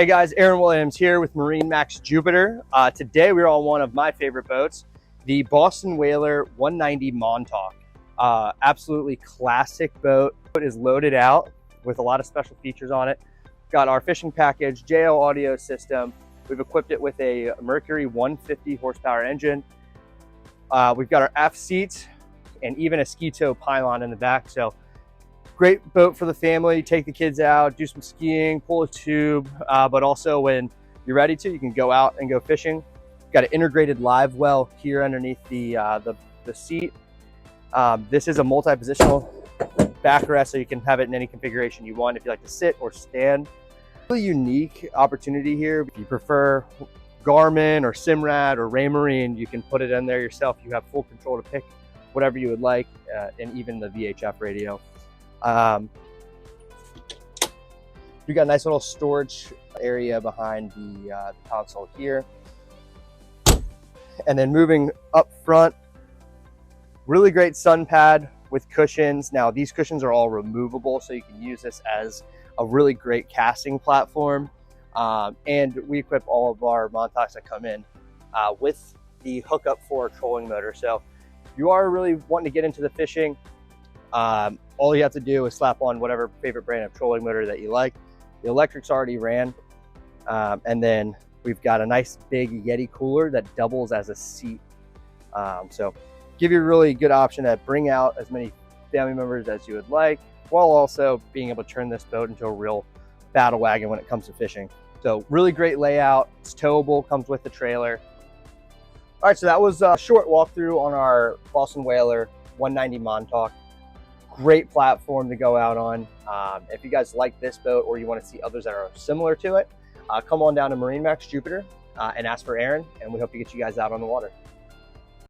Hey guys, Aaron Williams here with MarineMax Jupiter. Today we're on one of my favorite boats, the Boston Whaler 190 Montauk. Absolutely classic boat. It is loaded out with a lot of special features on it. Got our fishing package, JL audio system. We've equipped it with a Mercury 150 horsepower engine. We've got our aft seats and even a ski tow pylon in the back. So great boat for the family. Take the kids out, do some skiing, pull a tube, but also when you're ready to, you can go out and go fishing. Got an integrated live well here underneath the seat. This is a multi-positional backrest, so you can have it in any configuration you want if you like to sit or stand. Really unique opportunity here. If you prefer Garmin or Simrad or Raymarine, you can put it in there yourself. You have full control to pick whatever you would like, and even the VHF radio. You got a nice little storage area behind the console here. And then moving up front, really great sun pad with cushions. Now these cushions are all removable, so you can use this as a really great casting platform. And we equip all of our Montauks that come in with the hookup for a trolling motor. So if you are really wanting to get into the fishing, all you have to do is slap on whatever favorite brand of trolling motor that you like. The electric's already ran. And then we've got a nice big Yeti cooler that doubles as a seat. So give you a really good option to bring out as many family members as you would like, while also being able to turn this boat into a real battle wagon when it comes to fishing. So really great layout. It's towable, comes with the trailer. All right, so that was a short walkthrough on our Boston Whaler 190 Montauk. Great platform to go out on. If you guys like this boat or you want to see others that are similar to it, come on down to MarineMax Jupiter and ask for Aaron, and we hope to get you guys out on the water.